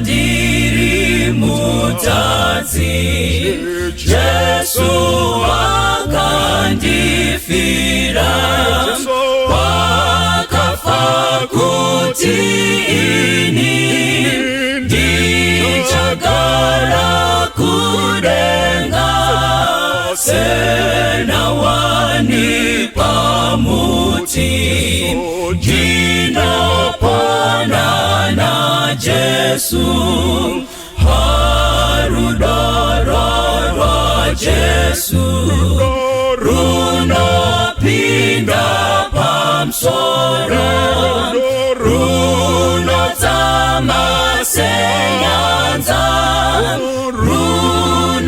ndiri mutadzi, Jesu wakandifira, wakafa kuti ini ndichagara kudenga, sena wani pamuti, ndinopona na Jesu, harudoro rwa Jesu, runopinda pamsoro, runozama senyanza, runogara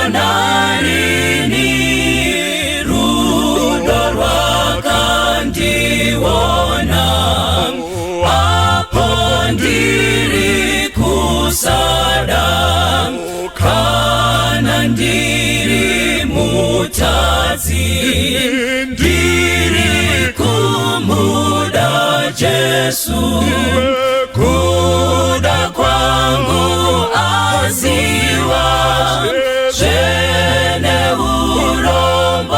narini, rudo rwakandiona, apo ndiri kusada, kana ndiri mutadzi, ndiri kumuda Jesu, kuda kwangu aziwa, zvene urombo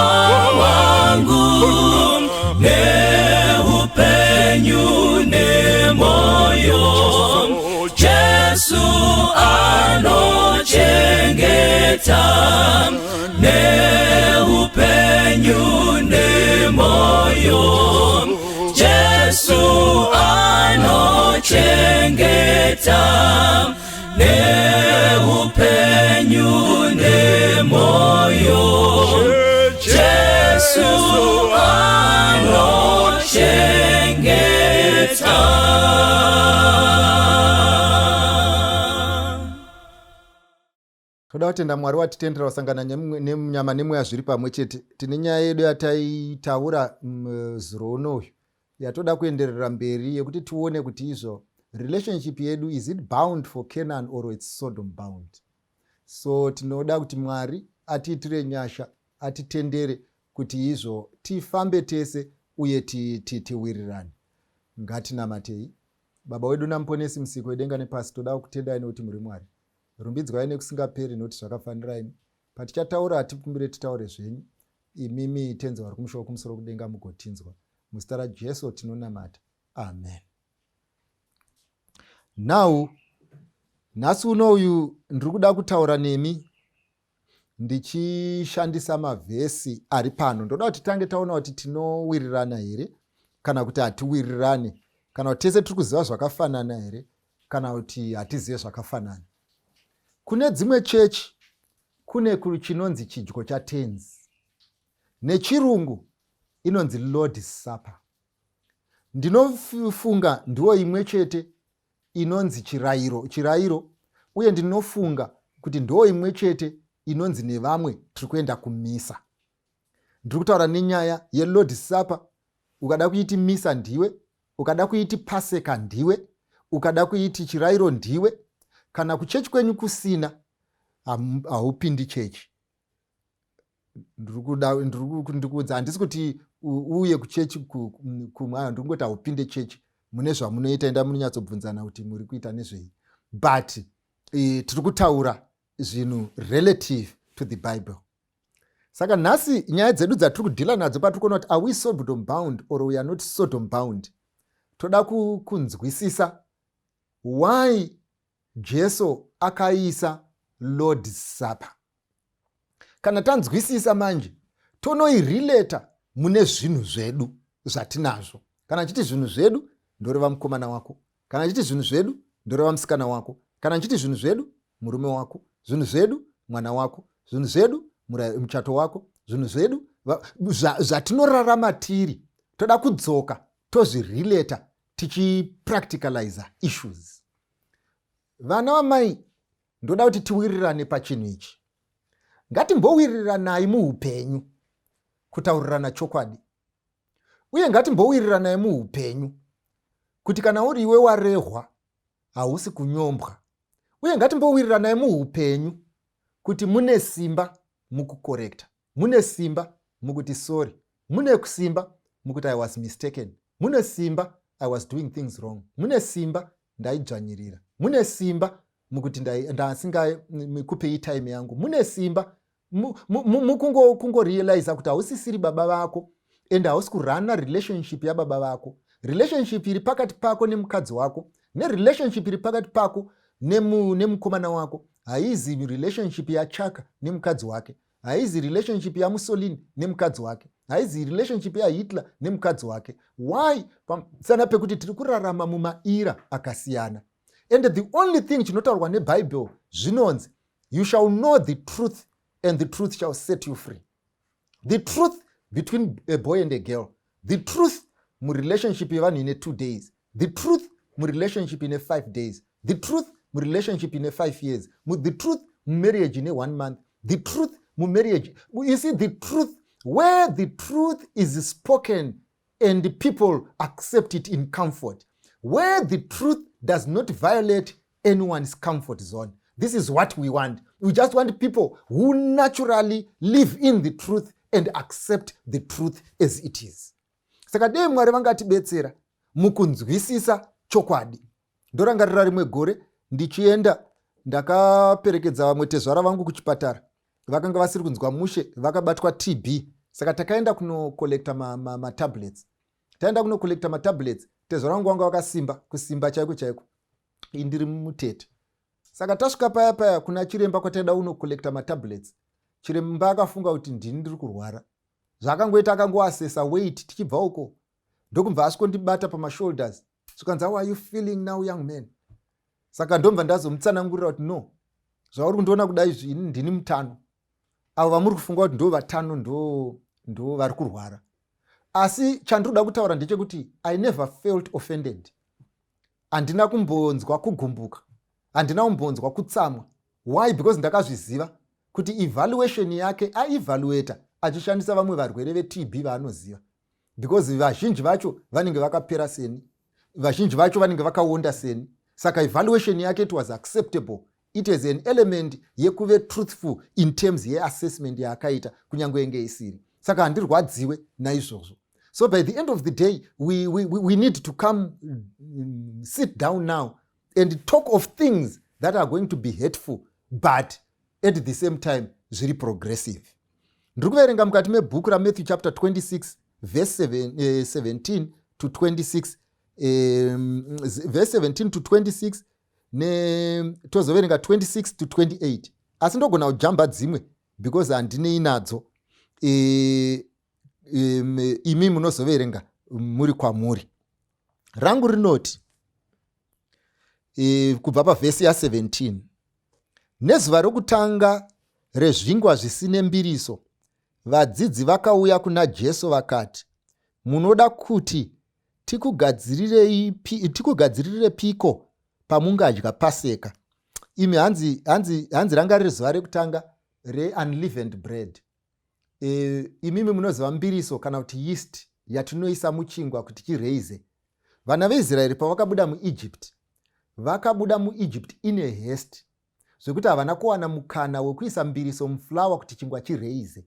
wangu, neupenyu nemoyo, Jesu anochengeta, neupenyu nemoyo, Jesu anochengeta, neupenyu nemoyo, Jesu anochengeta. Toda kutenda Mwari watitendera kusangana nenyama nemweya zviri pamwe chete. Tine nyaya yedu yataitaura zuro unoyu yatoda kuenderera mberi yekuti tione kuti izvo relationship yedu, is it bound for Canaan or it's Sodom bound? So tinoda kuti Mwari atiitire nyasha, atitendere kuti izvo tifambe tese uye tiwirirane. Ngatinamatei. Baba wedu namuponesi musiko wedenga nepasi, toda kutendai nekuti muri Mwari. Rumbidzwai nekusingaperi noti zvakafanira imi. Patichataura hatikumbire titaure zvenyu, imimi tenzi vari kumusoro kumusoro kudenga mugotinzwa. Muzita raJesu tinonamata. Amen. Now, nhasi unoyu ndiri kuda kutaura nemi ndichishandisa mavhesi ari pano. Ndoda kuti tange taona kuti tinowirirana here kana kuti hatiwirirane, kana kuti tese tiri kuziva zvakafanana here kana kuti hatizive zvakafanana. Kune dzimwe chechi kune chinonzi chidyo chatenzi, nechirungu inonzi Lord's Supper. Ndinofunga ndiwo imwe chete inonzi chirayiro, uye ndinofunga kuti ndiwo imwe chete inonzi nevamwe tiri kuenda kumisa. Ndiri kutaura nenyaya yeLord's Supper. Ukada kuiti misa ndiwe, ukada kuiti paseka ndiwe, ukada kuiti chirayiro ndiwe. Kana kuchechi kwenyu kusina, haupindi chechi. Ndikuudza handisi kuti uye kuchechi kumwe, ndikungoti haupinde chechi. Mune zvamunoita, enda munonyatsobvunzana kuti muri kuita nezvei. But tiri kutaura zvinhu relative to the Bible. Saka nhasi nyaya dzedu dzatiri kudhila nadzo patiri kuona kuti are we Sodom bound or we are not Sodom bound. Toda kunzwisisa why Jesu akaisa Lord's Supper. Kana tanzwisisa manje, tonoirelata mune zvinhu zvedu zvatinazvo. Kana chiti zvinhu zvedu ndoreva mukomana wako, kana chiti zvinhu zvedu ndoreva musikana wako, kana chiti zvinhu zvedu murume wako, zvinhu zvedu mwana wako, zvinhu zvedu muchato wako, zvinhu zvedu zvatinorarama tiri. Toda kudzoka tozvirelata tichipracticalize issues. Vana vamai, ndoda kuti tiwirirane pachinhu ichi. Ngatimbowiriranayi muupenyu kutaurirana chokwadi. Uye ngatimbowiriranayi muupenyu kuti kana uri iwe warehwa hausi kunyombwa. Uye ngatimbowiriranayi muupenyu kuti mune simba mukukorekta, mune simba mukuti sorry, mune simba mukuti I was mistaken, mune simba I was doing things wrong, mune simba ndaidzvanyirira. Mune simba mukuti ndasingaikupei time yangu. Mune simba mukungorealize kuti hausisiri baba vako and hausi kurana relationship yababa vako. Relationship iri pakati pako nemukadzi wako nerelationship iri pakati pako nemukomana wako haizi relationship yachaka nemukadzi wake, haizi relationship yamussolini nemukadzi wake, haizi relationship yaHitler nemukadzi wake. Why? Sana pekuti tiri kurarama mumaira akasiyana. And the only thing chinotaurwa neBible zvinonzi, you shall know the truth and the truth shall set you free. The truth between a boy and a girl, the truth murelationship yevanhu ine 2 days, the truth murelationship ine 5 days, the truth murelationship ine 5 years, the truth marriage ine 1 month, the truth marriage. You see, the truth, where the truth is spoken and the people accept it in comfort, where the truth does not violate anyone's comfort zone. This is what we want. We just want people who naturally live in the truth and accept the truth as it is. Saka dei Mwari vangatibetsera mukunzwisisa chokwadi. Ndorangarira rimwe gore ndichienda ndakaperekedza vamwe tezvara vangu kuchipatara. Vakanga vasiri kunzwa mushe, vakabatwa TB. Saka takaenda kunokolekta matablets. Taenda kunokolekta matablets. Tezvara vangu vanga vakasimba, kusimba chaiko chaiko. Indiri mutete. Saka tasvika paya kuna chiremba kwataenda unokolekta matablets. Chiremba akafunga kuti ndiri kurwara. Zvakangoita akangoasesa weight tichibva uko. Ndokumva asvikondibata pamashoulders. Sukanzi, how are you feeling now, young man? Saka ndomva ndazomutsanangurira kuti no, zvauri kundiona kudai zvini ndini mutano. Avo vamuri kufunga kuti ndo vatano ndo vari kurwara. Asi chandinoda kutaura ndechekuti I never felt offended. Handina kumbonzwa kugumbuka. Handina kumbonzwa kutsamwa. Why? Because ndakazviziva kuti evaluation yake aevaluator achishandisa vamwe varwere veTB vaanoziva. Because vazhinji vacho vanenge vakapera seni, vazhinji vacho vanenge vakaonda seni. Saka evaluation yake it was acceptable. It is an element yekuve truthful in terms yeassessment yaakaita kunyange enge isiri. Saka handirwadziwe naizvozvo. So by the end of the day, we need to come, sit down now and talk of things that are going to be hateful, but at the same time, zviri progressive. Ndiri kuverenga mukati mebhuku raMatthew chapter 26, verse 17 to 26, verse 17 to 26, tozoverenga 26 to 28. Asi ndogona kujamba dzimwe, because handinei nadzo. Imi munozoverenga muri kwamuri. Rangu rinoti, kubva pavhesi ya17, nezuva rokutanga rezvingwa zvisine mbiriso, vadzidzi vakauya kuna Jesu vakati, munoda kuti tikugadzirirei piko pamungadya Paseka? Imi hanzi ranga riri zuva rekutanga reunleavened bread. Imimi munoziva mbiriso kana kuti yeast yatinoisa muchingwa kuti chireize. Vana veIsraeri pavakabuda muEgypt ine haste, zvekuti havana kuwana mukana wekuisa mbiriso muflawa kuti chingwa chireize.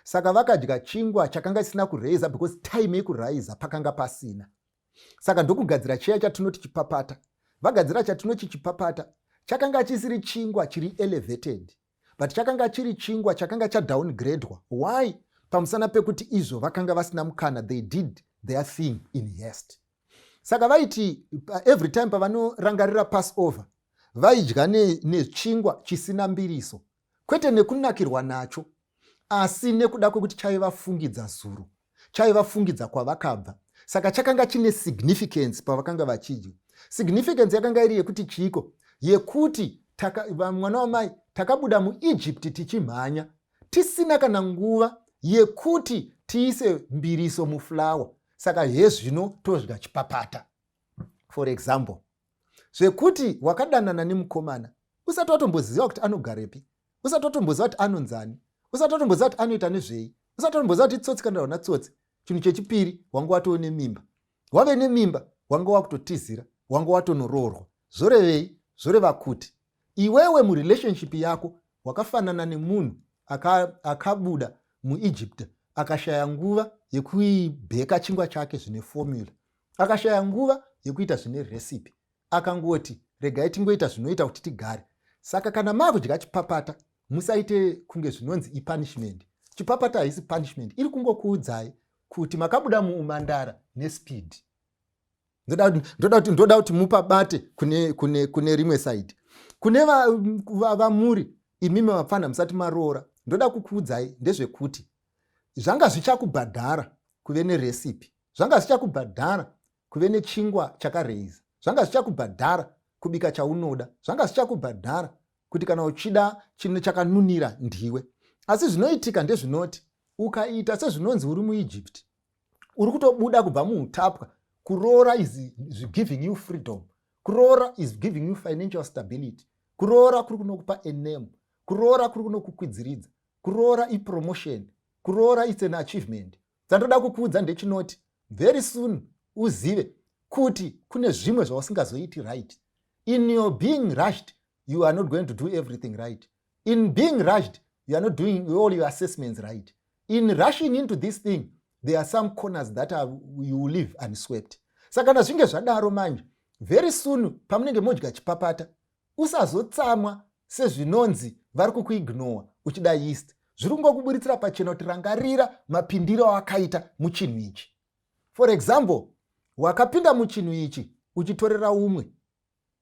Saka vakadya chingwa chakanga chisina kureiza because time yekuraiza pakanga pasina. Saka ndokugadzira chiya chatinoti chipapata. Vagadzira chatinoti chipapata chakanga chisiri chingwa chiri elevated, but chakanga chiri chingwa chakanga chadowngradedwa. Why? Pamusana pekuti izvo vakanga vasina mukana, they did their thing in haste. Saka vaiti every time pavanorangarira Passover vaidya nechingwa chisina mbiriso, kwete nekunakirwa nacho, asi nekuda kwekuti chaivafungidza zuro, chaivafungidza kwavakabva. Saka chakanga chine significance pavakanga vachidya. Significance yakanga iri yekuti chiko, yekuti mwana wamai takabuda muEgypt tichimhanya, tisina kana nguva yekuti tiise mbiriso muflawa. Saka zvino todya chipapata. For example, zvekuti wakadanana nemukomana, usati watomboziva kuti anogarepi, usati watomboziva kuti anonzani, usati watomboziva kuti anoita nezvei, usati watomboziva kuti tsotsi kana una tsotsi. Chinhu chechipiri, wanga watone mimba. Wave nemimba, wanga wakutotizira, wanga watonoroorwa. Zvorevei? Zvoreva kuti iwewe murelationship yako wakafanana nemunhu akabuda muEgypt, akashaya nguva yekuibheka chingwa chake zvine formula, akashaya nguva yekuita zvine recipe, akangoti regai tingoita zvinoita kuti tigare. Saka kana makudya chipapata musaite kunge zvinonzi ipunishment. Chipapata haisi punishment, iri kungokuudzai kuti makabuda muumandara nespeed. Ndoda kuti mupabate kune rimwe side. Kune vamuri imimi vapfana musati maroora, ndoda kukuudzai ndezvekuti zvanga zvichakubhadhara kuve nerecipe, zvanga zvichakubhadhara kuve nechingwa chakareiza, zvanga zvichakubhadhara kubika chaunoda, zvanga zvichakubhadhara kuti kana uchida chinhu chakanunira ndiwe. Asi zvinoitika ndezvinoti ukaita sezvinonzi uri muEgypt, uri kutobuda kubva muutapwa. Kuroora is giving you freedom. Kuroora is giving you financial stability. Kuroora kuri kunokupa a name. Kuroora kuri kunokukwidziridza. Kuroora ipromotion. Kuroora is an achievement. Dzandoda kukuudza ndechinoti very soon uzive kuti kune zvimwe zvausingazoiti right. In your being rushed, you are not going to do everything right. In being rushed, you are not doing all your assessments right. In rushing into this thing, there are some corners that you will leave unswept. Saka kana zvinge zvadaro manje, very soon pamunenge modya chipapata, usazotsamwa sezvinonzi vari kukuignore uchida yeast. Zviri kungokuburitsira pachena kuti rangarira mapindiro awakaita muchinhu ichi. For example, wakapinda muchinhu ichi uchitorera umwe.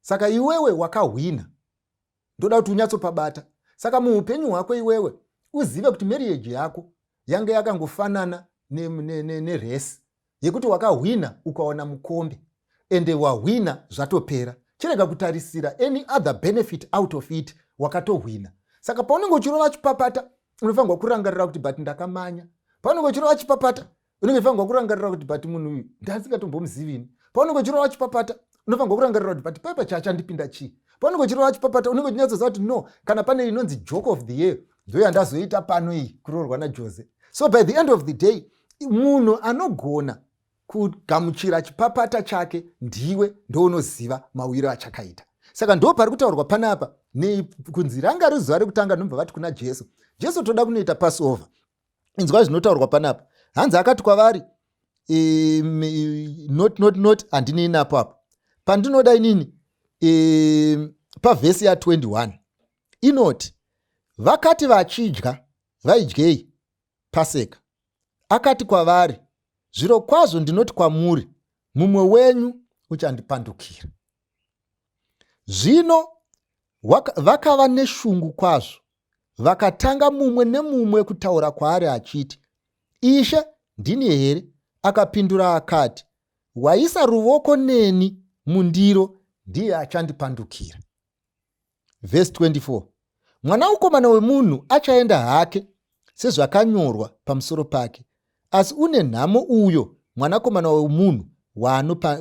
Saka iwewe wakahwina. Ndoda kuti unyatsopabata. Saka muupenyu hwako iwewe uzive kuti marriage yako yange yakangofanana neresi yekuti wakahwina ukaona mukombe ende wahwina zvatopera. Chirega kutarisira any other benefit out of it, wakatohwina. Saka paunenge uchirova chipapata unofanirwa kurangarira kuti but ndakamanya. Paunenge uchirova chipapata unofanirwa kurangarira kuti but munhu uyu ndasingatombomuzivi. Paunenge uchirova chipapata unofanirwa kurangarira kuti but paipa chachandipinda chii. Paunenge uchirova chipapata unenge uchinyatsoziva kuti no, kana pane inonzi joke of the year ndoyandazoita pano iyi kuroorwa naJose. So by the end of the day, munhu anogona kugamuchira chipapata chake ndiwe ndounoziva mawiro achakaita. Saka ndo pari kutaurwa panapa kunzi ranga ruzuva rekutanga nobva vati kuna Jesu. Jesu toda kunoita Passover. Inzwa zvinotaurwa panapa. Hanzi akati kwavari not handinei napo apa. Pandinoda inini pavhesi ya21 inoti vakati vachidya vaidyei Paseka. Akati kwavari, zviro kwazvo ndinoti kwamuri, mumwe wenyu uchandipandukira. Zvino vakava neshungu kwazvo, vakatanga mumwe nemumwe kutaura kwaari achiti, Ishe, ndini here? Akapindura akati, waisa ruoko neni mundiro ndiye achandipandukira. Verse 24. Mwanakomana wemunhu achaenda hake sezvakanyorwa pamusoro pake, asi une nhamo uyo mwanakomana wemunhu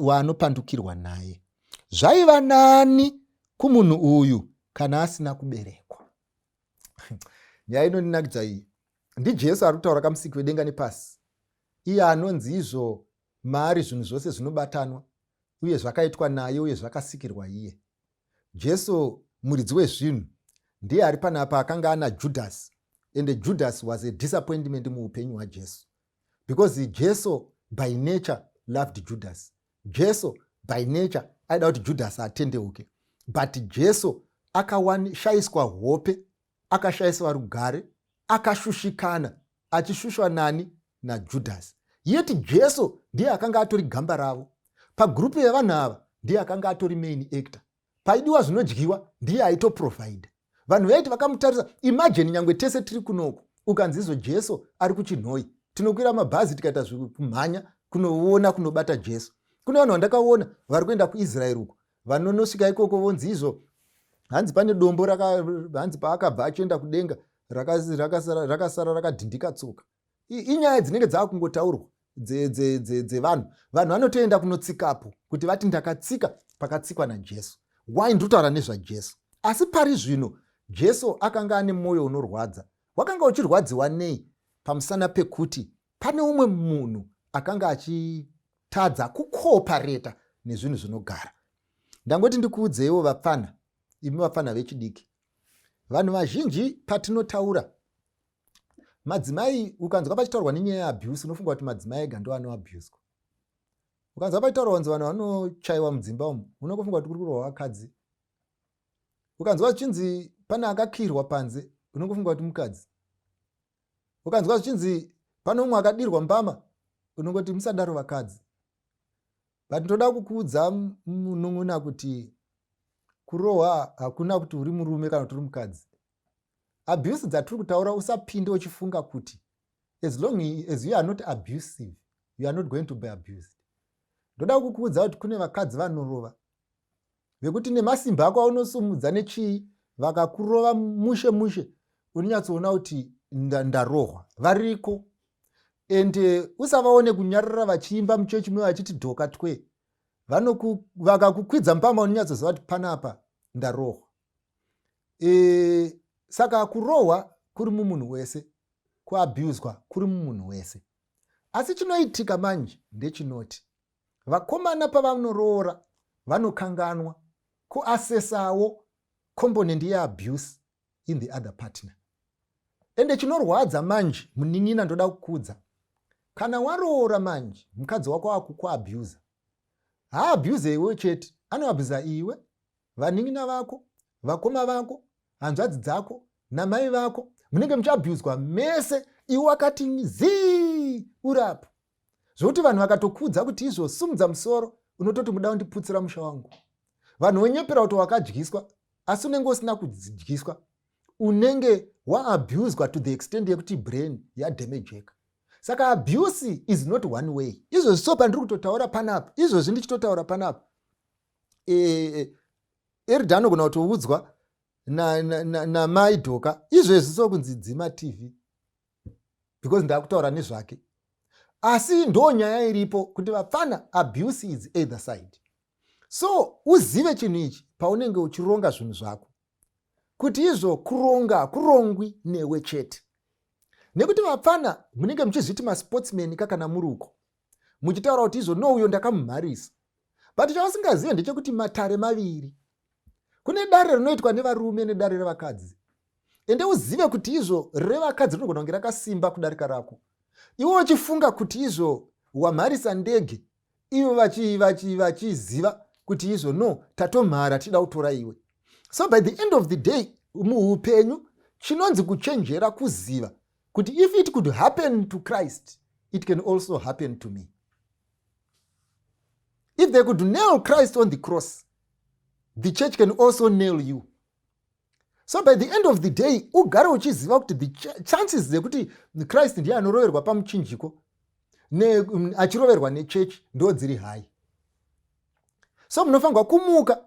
waanopandukirwa naye. Zvaiva nani kumunhu uyu kana asina kuberekwa. Nyaya inondinakidza iyi. NdiJesu ari kutaura kamusiki wedenga nepasi. Iye anonzi izvo maari zvinhu zvose zvinobatanwa uye zvakaitwa naye uye zvakasikirwa iye. Jesu muridzi wezvinhu ndiye ari panapa akanga ana Judas. And Judas was a disappointment muupenyu hwaJesu. Because Jesu by nature loved Judas. Jesu by nature aida kuti Judas atendeuke. But Jesu akashayiswa hope, akashayiswa rugare, akashushikana, achishushwa nani naJudas. Yet Jesu ndiye akanga atori gamba ravo. Pagrupu yavanhu ava ndiye akanga atori main actor. Paidiwa zvinodyiwa ndiye aitoprovide. Vanhu vaiti vakamutarisa, imagine nyangwe tese tiri kunoku ukanzizo Jesu ari kuchinhoi. Tinokwira mabhazi tikaita zvekumhanya kunoona kunobata Jesu. Kuna vanhu vandakaona vari kuenda kuIsraeri uko, vanonosvika ikoko vonzi izvo hanzi pane dombo hanzi paakabva achienda kudenga rakasara rakadhindika tsoka. Inyaya dzinenge dzaakungotaurwa dzevanhu. Vanhu vanotoenda kunotsikapo kuti vati ndakatsika pakatsikwa naJesu. Why ndotaura nezvaJesu? Asi pari zvino Jesu akanga ane mwoyo unorwadza. Wakanga uchirwadziwa nei? Pamusana pekuti pane umwe munhu akanga achitadza kukopareta nezvinhu zvinogara. Ndangoti ndikuudzewo vapfana, imi vapfana vechidiki. Vanhu vazhinji patinotaura, madzimai ukanzwa pachitaurwa nenyaya yeabuse unofunga kuti madzimai ega ndo anoabuswa. Ukanzwa paitaura wanzi vanhu vanochaiwa mudzimba umu, unokufunga kuti kuri kurohwa vakadzi. Ukanzwa zvichinzi pane akakirwa panze, unokufunga kuti mukadzi. Ukanzwa zvichinzi pane umwe akadirwa mbama, unongoti musadaro vakadzi. But ndoda kukuudza munun'una kuti kurohwa hakuna kuti uri murume kana kuti uri mukadzi. Abuse dzatiri kutaura usapinde uchifunga kuti as long as you are not abusive, you are not going to be abused. Ndoda kukuudza kuti kune vakadzi vanorova, vekuti nemasimba ako aunosumudza nechii, vakakurova mushe unonyatsoona kuti ndarohwa. Variko. Ende usavaone kunyarara vachiimba muchechi mwe vachiti dhoka twe. Vakakukwidza mpama unonyatsoziva kuti panapa ndarohwa. Saka kurohwa kuri mumunhu wese, kuabuswa kuri mumunhu wese. Asi chinoitika manje ndechinoti vakomana pavanoroora vanokanganwa kuasesawo component yeabuse in the other partner. Ende chinorwadza manje munin'ina ndoda kukuudza, kana waroora manje mukadzi wako akukuabhuza, haabhuze iwe chete, anoabhuza iwe, vanin'ina vako, vakoma vako, hanzvadzi dzako namai vako. Munenge muchiabhuzwa mese, iwe wakati zii urapo. Zvokuti vanhu vakatokudza kuti izvo sumudza musoro, unototi muda kundiputsira musha wangu. Vanhu wenyepera kuti wakadyiswa, asi unenge usina kudyiswa. Unenge waabhuzwa to the extent yekuti brain yadamageka. Saka abuse is not one way. Izvo so pandiri kutotaura panapa, izvo ndichitotaura panapa. Erida anogona kutoudzwa na mai dhoka, izvo so kunzi dzima TV. Because ndakutaura nezvake. Asi ndo nyaya iripo kuti vapfana abuse is either side. So uzive chinhu ichi paunenge uchironga zvinhu zvako, kuti izvo kuronga kurongwi newe chete. Nekuti vapfana munenge muchizviti masportsmen kana muruko, muchitaura kuti izvo no uyo ndakamumharisa. But chausingazive ndechekuti matare maviri. Kune dare rinoitwa nevarume nedare revakadzi. Ende uzive kuti izvo revakadzi rinogona kunge rakasimba kudarika rako. Iwe uchifunga kuti izvo wamharisa ndege, ivo vachiziva kuti izvo no tatomhara tida kutora iwe. So by the end of the day, muupenyu chinonzi kuchenjera kuziva kuti if it could happen to Christ, it can also happen to me. If they could nail Christ on the cross, the church can also nail you. So by the end of the day, ugare uchiziva kuti the chances dzekuti Christ ndiye anoroverwa pamuchinjiko achiroverwa nechurch ndo dziri high. So munofanirwa kumuka,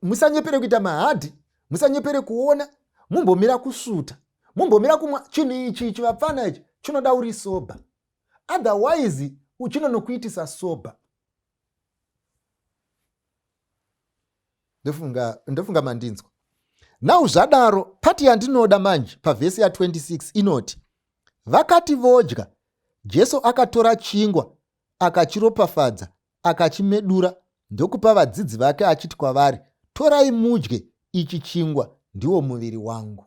musanyepere kuita mahadhi, musanyepere kuona, mumbomira kusuta, mumbomira kumwa. Chinhu ichi chivapfana ichi chinoda uri sober. Otherwise chinonokuitisa sober. Ndofunga mandinzwa. Now zvadaro, pati yandinoda manje pavhesi ya26 inoti, vakati vodya, Jesu akatora chingwa, akachiropafadza, akachimedura, ndokupa vadzidzi vake achiti kwavari, torai mudye, ichi chingwa ndiwo muviri wangu.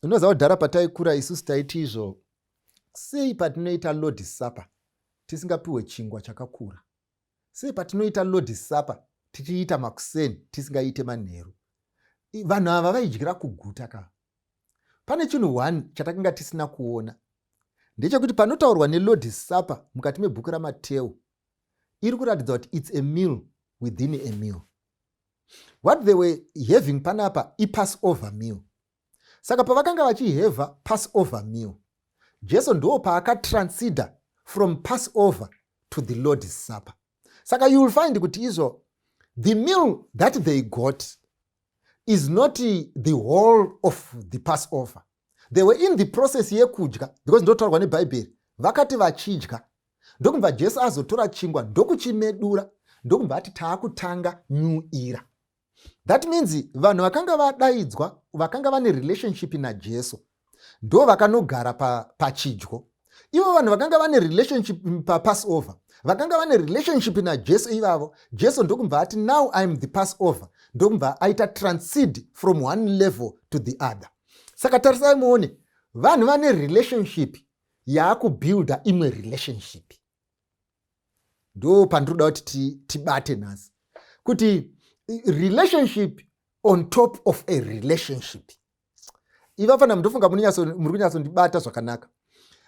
Unoziva kudhara pataikura isusu taiti izvo, sei patinoita Lord's Supper tisingapiwe chingwa chakakura? Sei patinoita Lord's Supper tichiita makuseni tisingaite manheru? Vanhu ava vaidyira kuguta ka. Pane chinhu 1 chatakanga tisina kuona. Ndechekuti panotaurwa neLord's Supper mukati mebhuku raMateo, iri kuratidza kuti it's a meal within a meal. What they were having panapa i-Passover meal. Saka pavakanga vachiheva Passover meal, Jesu ndo paakatransider from Passover to the Lord's Supper. Saka you will find kuti izvo, the meal that they got is not the whole of the Passover. They were in the process yekudya, because ndotaurwa neBhayibheri, vakati vachidya, ndokumva Jesu azotora chingwa ndokuchimedura, ndokumva ati taakutanga new era. That means vanhu vakanga vadaidzwa, vakanga vane relationship naJesu, ndo vakanogara pachidyo. Ivo vanhu vakanga vane relationship paPassover, vakanga vane relationship naJesu ivavo. Jesu ndokumva ati now I am the Passover, ndokumva aita transit from one level to the other. Saka tarisai muone, vanhu vane relationship yaakubuilda imwe relationship. ndo pandinoda kuti tibate nhasi kuti relationship on top of a relationship. Ivafana mundofunga muri kunyatsondibata zvakanaka.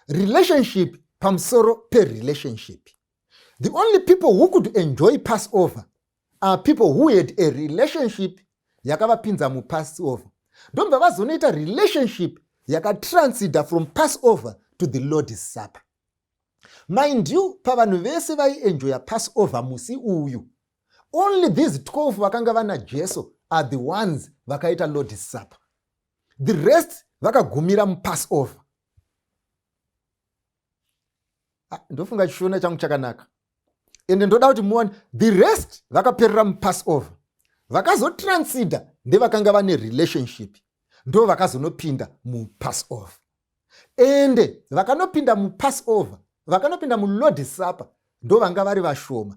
Relationship pamusoro perelationship. The only people who could enjoy Passover are people who had a relationship yakavapinza mupassover. Ndomba vazonoita relationship yakatransida from Passover to the Lord's Supper. Mind you, pavanhu vese vaienjoya Passover musi uyu, only these 12 vakanga vana Jesu are the ones vakaita Lord's Supper. The rest vakagumira mupassover. Ndofunga chishona changu chakanaka. Ende ndoda kuti muone the rest vakaperera mupassover. Vakazotransida ndevakanga vane relationship. Ndo vakazonopinda mupassover. Ende vakanopinda mupassover, vakanopinda muLord's Supper, ndo vanga vari vashoma.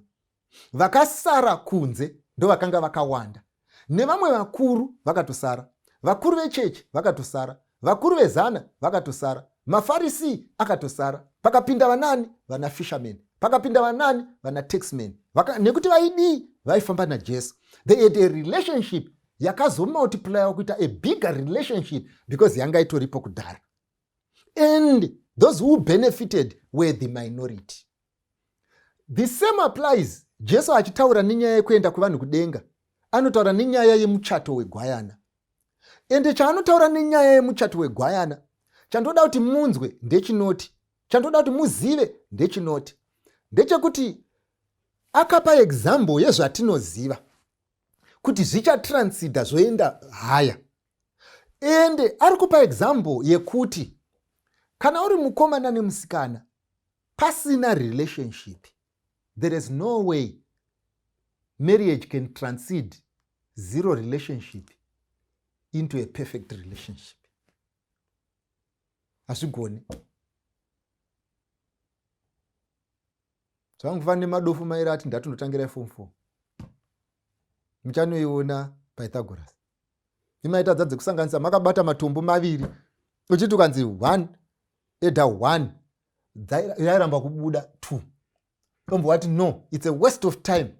Vakasara kunze ndo vakanga vakawanda. Nevamwe vakuru vakatosara. Vakuru vechechi vakatosara. Vakuru vezana vakatosara. MaFarisi akatosara. Pakapinda vanani? Vana fishermen. Pakapinda vanani? Vana taxmen. Nekuti vaidii? Vaifamba naJesu. They had a relationship yakazomultiply kuita a bigger relationship because yanga itoripo kudhara. And those who benefited were the minority. The same applies. Jesu achitaura nenyaya yekuenda kuvanhu kudenga, anotaura nenyaya yemuchato wegwayana. Ende chaanotaura nenyaya yemuchato wegwayana, chandoda kuti munzwe ndechinoti, chandoda kuti muzive ndechinoti, ndechekuti akapa example yezvatinoziva kuti zvichatransida zvoenda haya. Ende ari kupa example yekuti kana uri mukomana nemusikana pasina relationship, there is no way marriage can transcend zero relationship into a perfect relationship. Hazvigoni. Zvangufane madofu mairi ati ndatonotangira form 4. Muchanoiona Pythagoras. Imaita dzadze kusanganisa makabata matombo maviri. Uchiti ukanzi 1 eda 1 yairamba kubuda 2. Tombo wati no, it's a waste of time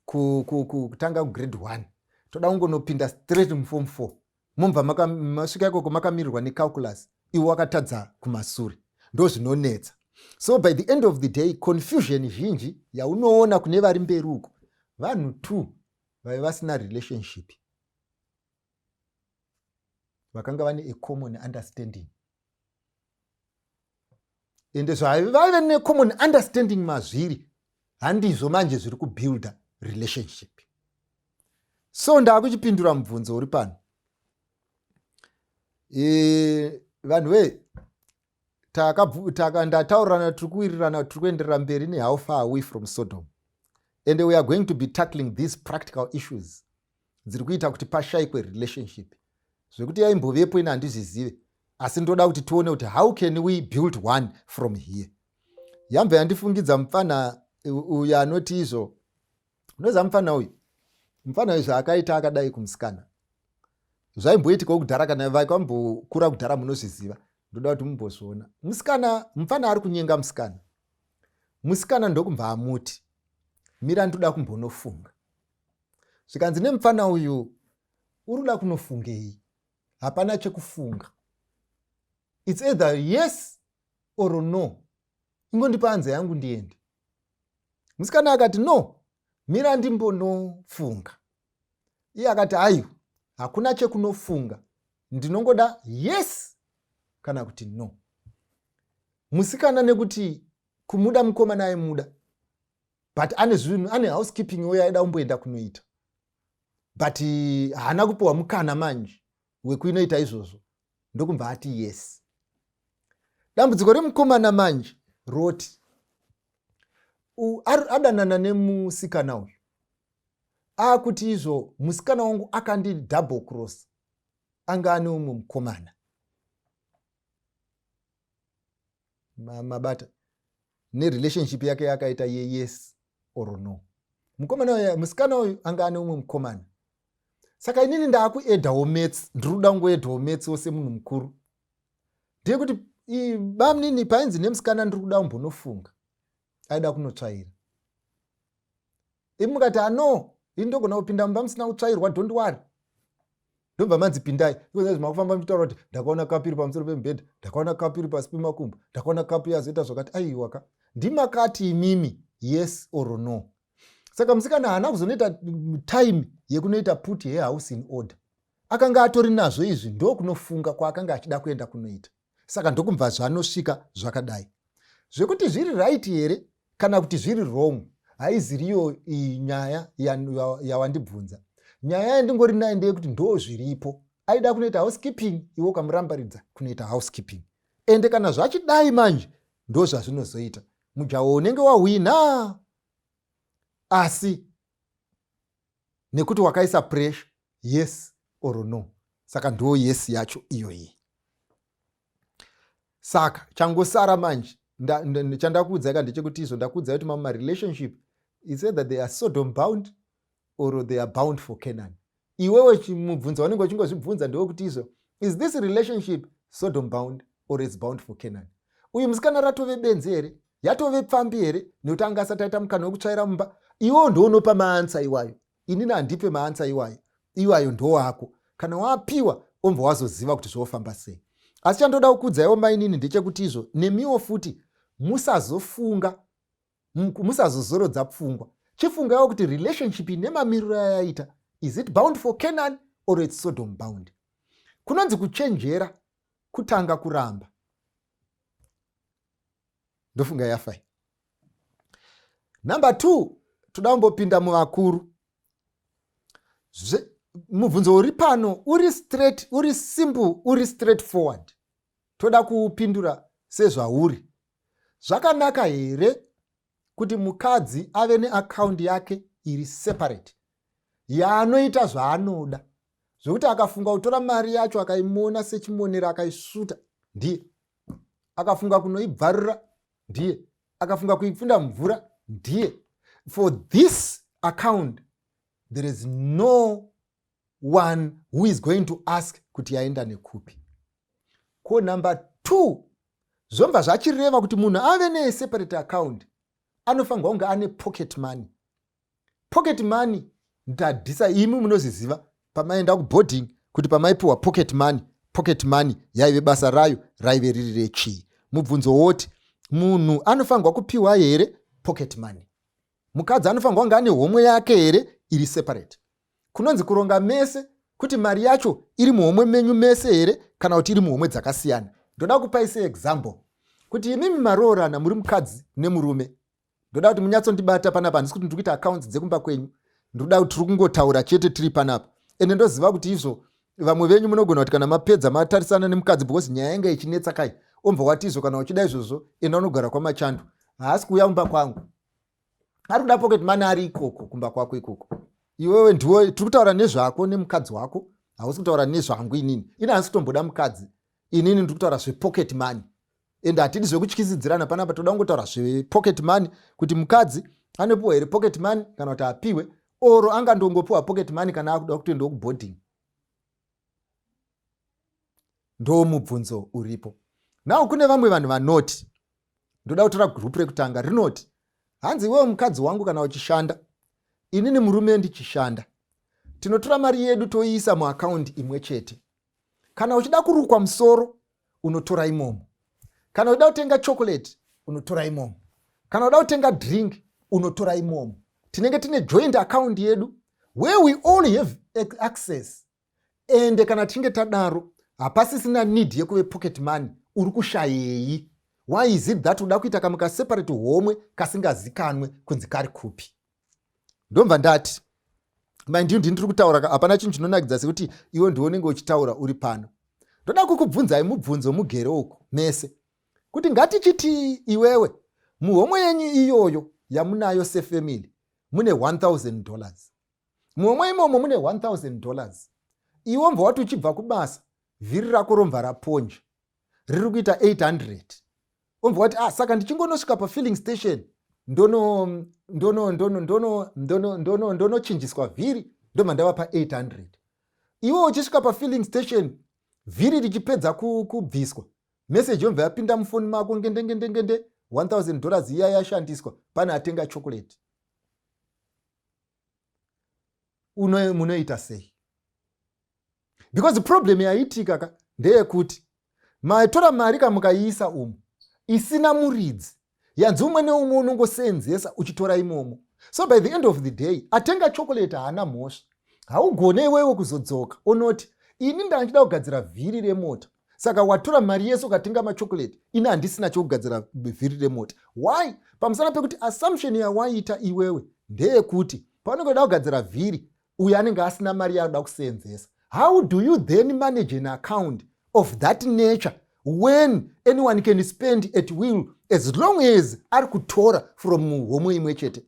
kutanga grade 1. Toda ungonopinda straight form 4. Mumva masvika ikoko makamirirwa necalculus, iwo wakatadza kumasure. Ndo zvinonetsa. So by the end of the day, confusion zhinji yaunoona kune vari mberi uko, vanhu 2 vaiva vasina relationship. Vakanga vane a common understanding. Ende zvavaive ne common understanding mazviri, handizvo manje zviri kubuilda relationship. So ndakuchipindura mubvunzo uri pano. Vanhu we ndataurana tiri kuwirirana tiri kuenderera mberi ne how far away from Sodom. And we are going to be tackling these practical issues dziri kuita kuti pashayikwe relationship. Zvekuti yaimbovepo ina handizvizive, asi ndoda kuti tione kuti how can we build one from here. Yambva yandifungidza mufana uyu anoti izvo. Unoziva mufana uyu? Mufana uyu zvaakaita akadai kumusikana. Zvaimboitika kudhara kana vaikambokura kudhara munozviziva. Ndoda kuti mumbozviona. Mufana ari kunyenga musikana. Musikana ndokumva amuti, mira ndoda kumbonofunga. Zvikanzi nemufana uyu urikuda kunofungei? Hapana chekufunga. It's either yes or no. Ingondipa hanze yangu ndiende. Musikana akati no, mira ndimbonofunga. Iye akati ayo, hakuna chekunofunga, ndinongoda yes kana kuti no. Musikana nekuti kumuda mukomana aimuda, but ane housekeeping yaida umboenda kunoita, but haana kupiwa mukana manje wekuinoita izvozvo, ndokumva ati yes. Dambudziko remukomana manje roti adanana nemusikana uyu, akuti izvo musikana wangu akandi double cross, anga ane umwe mukomana. Mabata nerelationship yake yakaita ye yes or no. Musikana uyu anga ane umwe mukomana. Saka inini ndakuedhawo maths, ndiruda ngoedhawo maths wose munhu mukuru. Ndiye kuti bamnini painzi nemusikana ndiri kuda kumbonofunga, aida kunotsvaira. mukati no indogona kupinda mumba musina kutsvairwa, don't worry. Ndobva manzi pindai. Ikozai makufamba mitaura kuti ndakaona kapu iri pamusoro pemubhedha, ndakaona kapu iri pasi pemakumbo, ndakaona kapu yazoita zvakati. Aiwaka, ndimakati imimi yes or no. Saka musikana haana kuzonoita time yekunoita put yehouse in order. Akanga atori nazvo izvi, ndo kunofunga kwaakanga achida kuenda kunoita. Saka ndokumva zvanosvika zvakadai. Zvekuti zviri right here kana kuti zviri wrong, haiziriyo nyaya yawandibvunza. Nyaya yandingori nayo ndeyekuti ndo zviripo. Aida kunoita housekeeping, iwo kamurambaridza kunoita housekeeping. Ende kana zvachidai manje, ndo zvazvinozoita. Mujawo unenge wahwina, asi nekuti wakaisa pressure, yes or no. Saka ndo yes yacho iyoyi. Saka changosara manje, chandakuudza ndechekuti izvo ndakuudza kuti mama relationship is either they are Sodom bound or they are bound for Canaan. Iwewe mubvunzo wanenge uchingozvibvunza ndewekuti izvo, is this relationship Sodom bound or is bound for Canaan? Uyu musikana ratove benzi here, yatove pfambi here, nekuti anga asati aita mukana wekutsvaira mumba. Iwo ndounopa maansa iwayo. Inini handipe maansa iwayo. Iwayo ndowako. Kana wapiwa, ombva wazoziva kuti zvofamba sei. Asi chandoda kukuudzaiwo mainini ndechekuti izvo, nemiwo futi musazofunga, musazozorodza pfungwa. Chifungaiwo kuti relationship nemamiriro yayaita, is it bound for Canaan or it's Sodom bound? Kunonzi kuchenjera kutanga kuramba. Ndofunga yafai. Number 2, toda muvakuru. Mubvunzo uri pano uri straight, uri simple, uri straightforward. Toda kupindura sezvauri. Zvakanaka here kuti mukadzi ave neaccount yake iri separate, yaanoita zvaanoda, zvokuti akafunga kutora mari yacho akaimona sechimonera akaisuta, ndiye. Akafunga kunoibvarira, ndiye. Akafunga kuipfunda mvura, ndiye. For this account there is no one who is going to ask kuti yaenda nekupi. Ko number 2, zvomba zvachireva kuti munhu ave neseparate account, anofanirwa kunge ane pocket money. Pocket money ndadhisa imi munoziziva pamaenda kuboarding kuti pamaipiwa pocket money yaive basa rayo raive riri rechii. Mubvunzo woti munhu anofanirwa kupiwa here pocket money. Mukadzi anofanirwa kunge ane homwe yake here iri separate. Kunonzi kuronga mese kuti mari yacho iri muhomwe menyu mese here kana kuti iri muhomwe dzakasiyana. Ndoda kupaise example kuti imimi maroorana muri mukadzi nemurume. Ndoda kuti munyatsondibata panapa, handisi kuti ndiri kuita accounts dzekumba kwenyu. Ndoda kuti tiri kungotaura chete tiri panapa. Ende ndoziva kuti izvo vamwe venyu munogona kuti kana mapedza matarisana nemukadzi because nyaya yanga ichinetsa kai, ombva wati izvo kana uchida izvozvo enda unogara kwaMachando. Haasi kuuya mumba kwangu. Ari kuda pocket money ari ikoko kumba kwako ikoko. Iwewe ndiwe tiri kutaura nezvako nemukadzi wako, hausi kutaura nezvangu inini. Ini handisi kutomboda mukadzi. Inini ndiri kutaura zvepocket money. Ende hatidi zvekutyisidzirana panapa, toda kungotaura zvepocket money kuti mukadzi anopiwa here pocket money kana kuti apiwe, oro angandongopiwa pocket money kana akuda kutoenda kuboarding. Ndo mubvunzo uripo. Nawo kune vamwe vanhu vanoti, ndoda kutora group rekutanga rinoti, hanzi iwewe mukadzi wangu kana uchishanda, inini murume ndichishanda, tinotora mari yedu toiisa muaccount imwe chete. Kana uchida kurukwa musoro, unotora imomo. Kana uchida kutenga chocolate, unotora imomo. Kana uchida kutenga drink, unotora imomo. Tinenge tine joint account yedu where we all have access. Ende kana tinge tadaro, hapasisina need yekuve pocket money, uri kushayei. Why is it that uda kuita kamuka separate homwe kasingazikanwe kunzi kari kupi? Ndomva ndati, ndiyo ndiri kutaura, hapana chinhu chinonakidza sekuti iwe ndiwe unenge uchitaura uri pano. Ndoda kukubvunzai mubvunzo mugere uko mese, kuti ngatichiti iwewe muhomwe yenyu iyoyo yamunayo sefamily mune $1,000. Muhomwe imomo mune $1,000. Iwe mva wati uchibva kubasa, vhiri rako romva raponja, riri kuita 800. Omva wati saka ndichingonosvika pafilling station ndonochinjiswa vhiri ndobva ndava pa800. Iwe uchisvika pafilling station vhiri richipedza kubviswa, message yomva yapinda mufoni mako ngende $1,000 iya yashandiswa, pane atenga chocolate. munoita sei? Because problem yaitika ndeyekuti matora mari kamukaisa isina muridzi, yanzi umwe neumwe unongosenzesa uchitora imomo. So by the end of the day, atenga chocolate haana mhosva. Haugone iwewe kuzodzoka unoti ini ndachida kugadzira vhiri remota, saka watora mari yese ukatenga machocolate, ini handisina chokugadzira vhiri remota. Why? Pamusana pekuti assumption yawaita iwewe ndeyekuti paunongoda kugadzira vhiri, uyo anenge asina mari yaanoda kusenzesa. How do you then manage an account of that nature when anyone can spend at will as long as ari kutora from homwe imwe chete?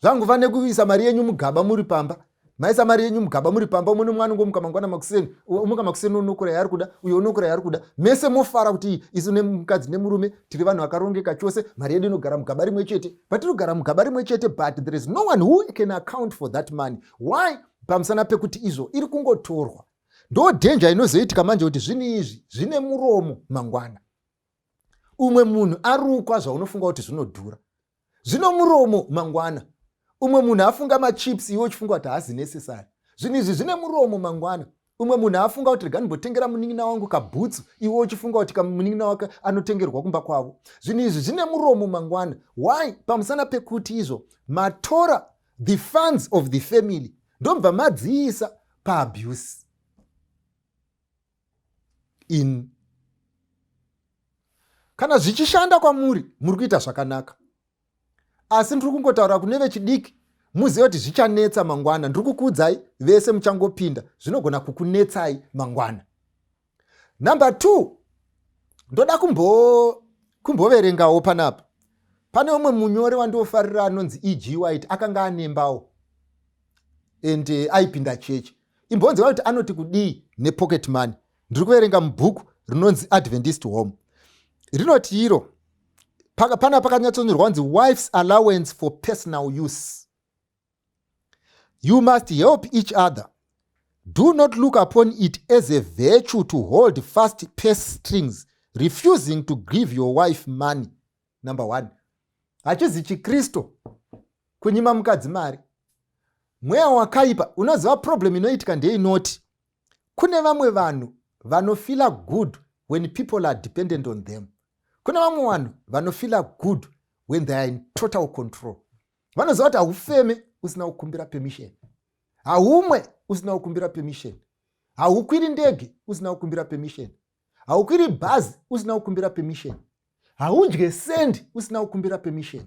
Zvangofane kuisa mari yenyu mugaba muri pamba. Maisa mari yenyu mugaba muri pamba, mune mwana ngomuka mangwana makuseni, umuka makuseni unokura yari kuda, uyo unokura yari kuda. Mese mofara kuti isu nemukadzi nemurume tiri vanhu vakarongeka chose, mari yedu inogara mugaba rimwe chete. Patinogara mugaba rimwe chete, but there is no one who can account for that money. Why? Pamusana pekuti izvo iri kungotorwa. Ndo danger inozoitika manje kuti zvinhu izvi zvine muromo mangwana. Umwe munhu arukwa zvaunofunga kuti zvinodhura. Zvino muromo mangwana. Umwe munhu afunga machips, iwe uchifunga kuti hazi necessary. Zvinhu izvi zvine muromo mangwana. Umwe munhu afunga kuti rega ndimbotengera munin'ina wangu kabhutsu, iwe uchifunga kuti munin'ina wake anotengerwa kumba kwavo. Zvinhu izvi zvine muromo mangwana. Why? Pamusana pekuti izvo matora the funds of the family ndomba madziisa paabuse. Kana zvichishanda kwamuri, muri kuita zvakanaka. Asi ndiri kungotaura kune vechidiki, muzive kuti zvichanetsa mangwana. Ndiri kukuudzai vese muchangopinda, zvinogona kukunetsai mangwana. Number 2, ndoda kumboverengawo panapa. Pane umwe munyori wandofarira anonzi E.G. White, akanga anembawo and aipinda chechi. Imbonzi kuti anoti kudii nepocket money. Ndiri kuverenga mubhuku rinonzi Adventist Home. Rinoti iro pana pakanyatsonyorwa kunzi wife's allowance for personal use. You must help each other. Do not look upon it as a virtue to hold fast purse strings, refusing to give your wife money. Number 1. Hachizi chiKristo kunyima mukadzi mari. Mweya wakaipa. Unoziva problem inoitika ndeinoti kune vamwe vanhu vanofila good when people are dependent on them. Kuna vamwe vanhu vanofila good when they are in total control. Vanoziva kuti haufeme usina kukumbira permission, haumwe usina kukumbira permission, haukwiri ndege usina kukumbira permission, haukwiri bhazi usina kukumbira permission, haudye sendi usina kukumbira permission.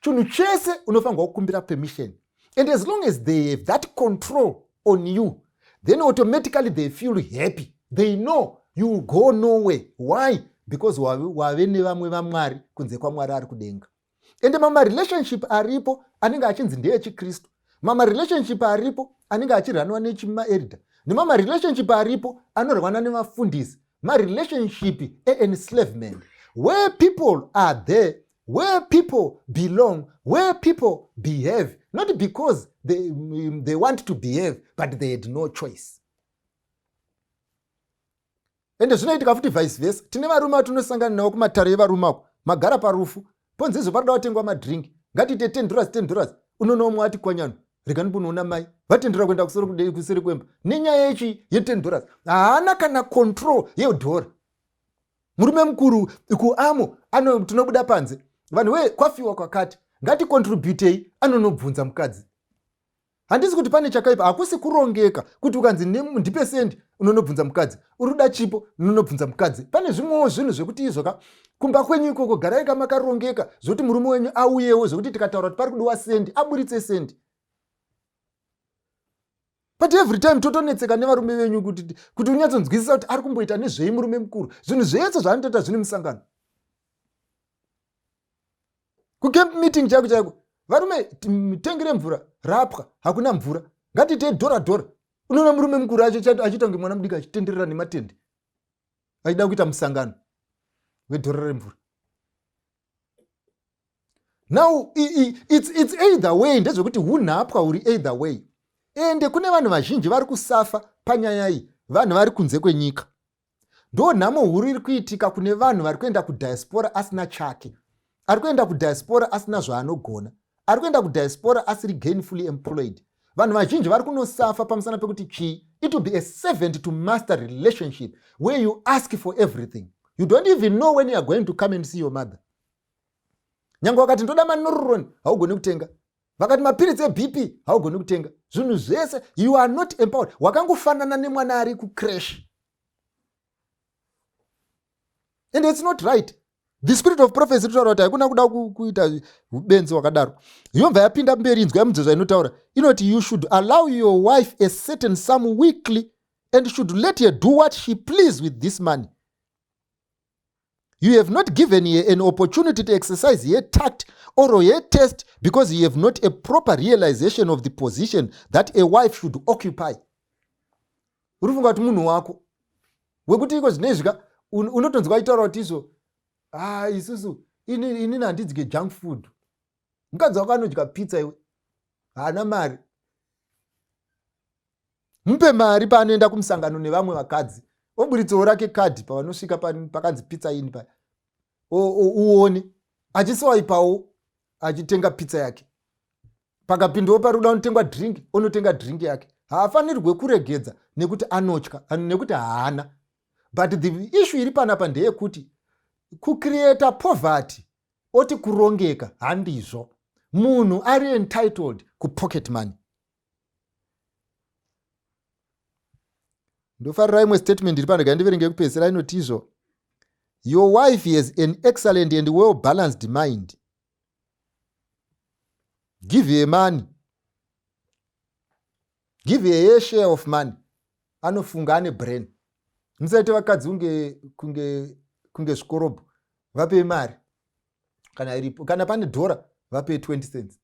Chinhu chese unofanirwa kukumbira permission. And as long as they have that control on you, then automatically they feel happy. They know you will go nowhere. Why? Because wave nevamwe vamwari kunze kwaMwari ari kudenga. Ende mama relationship aripo anenge achinzi ndeye chiKristu. Mama relationship aripo anenge achirwanwa nechimaelder. Nemama relationship aripo anorwana nevafundisi. Ma relationship enslavement. Where people are there, where people belong, where people behave, not because they want to behave, but they had no choice. Ende zvinoitika futi vice versa. Tine varume vatinosangana navo kumatare evarume ako, magara parufu, ponzi izvo parida kutengwa madrink, ngatiite $10 unonomwe ati kwanyano, rega ndimbonoona mai vatendera kuenda kuseri kwemba nenyaya yechi ye$10. Haana kana control yedhora. Murume mukuru kuamo tinobuda panze, vanhu we kwafiwa kwakati, ngatikontributei, anonobvunza mukadzi. Handisi kuti pane chakaipa, hakusi kurongeka kuti ukanzi ndipe sendi unonobvunza mukadzi, uruda chipo unonobvunza mukadzi. Pane zvimwewo zvinhu zvekuti izvo kumba kwenyu ikoko garai makarongeka, zvokuti murume wenyu auyewo, zvokuti tikataura kuti pari kudiwa sendi aburitse sendi. But every time totonetseka nevarume venyu kuti unyatsonzwisisa kuti ari kumboita nezvei murume mukuru. Zvinhu zvese zvaanotoita zvine musangano. Kucamp meeting chaiko varume tengere mvura rapwa, hakuna mvura, ngatiite $1. Unoona murume mukuru achiita kunge mwana mudiki achitenderera nematende achida kuita musangano $1 remvura. Now it's either way, ndezvekuti hunapwa uri either way. Ende kune vanhu vazhinji vari kusafa panyaya iyi, vanhu vari kunze kwenyika. Ndo nhamo huru iri kuitika kune vanhu vari kuenda kudiaspora asina chake, ari kuenda kudiaspora asina zvaanogona, ari kuenda kudiaspora asiri gainfully employed. Vanhu vazhinji vari kunosafa pamusana pekuti chii. It will be a servant to master relationship where you ask for everything. You don't even know when you are going to come and see your mother. Nyange wakati ndoda manoroni haugoni kutenga, vakati mapiritsi eBP haugoni kutenga, zvinhu zvese you are not empowered. Wakangofanana nemwana ari kucrash. And it's not right. The spirit of prophecy inotaura kuti hakuna kuda kuita ubenzi wakadaro. Yobva yapinda mberi, inzwa yamudzezva inotaura inoti you should allow your wife a certain sum weekly and should let her do what she please with this money. You have not given her an opportunity to exercise her tact or her taste because you have not a proper realization of the position that a wife should occupy. Urufunga kuti munhu wako wekuti iko zvinezvika unotonzwa itaura kuti izvo isusu inini handidye junk food. Mukadzi wako anodya pizza, iwe haana mari. Mupe mari paanoenda kumusangano nevamwe vakadzi, oburitsewo rake kadhi pavanosvika pakanzi pizza ini paya, uone achiswaipawo achitenga pizza yake. Pakapindawo paruda unotengwa drink, unotenga drink yake. Haafanirwe kuregedza nekuti anotya, nekuti haana. But the issue iri panapa ndeyekuti kucreata poverty oti kurongeka handizvo. Munhu ari entitled kupocket money. Ndofarira imwe statement iri pano gandiverenge kupedzisira inoti izvo. Your wife has an excellent and well balanced mind. Give her money. Give her a share of money. Anofunga ane brain. Musaite vakadzi kunge zvikorobo. Vape mari. Kana pane $, vape 20 cents.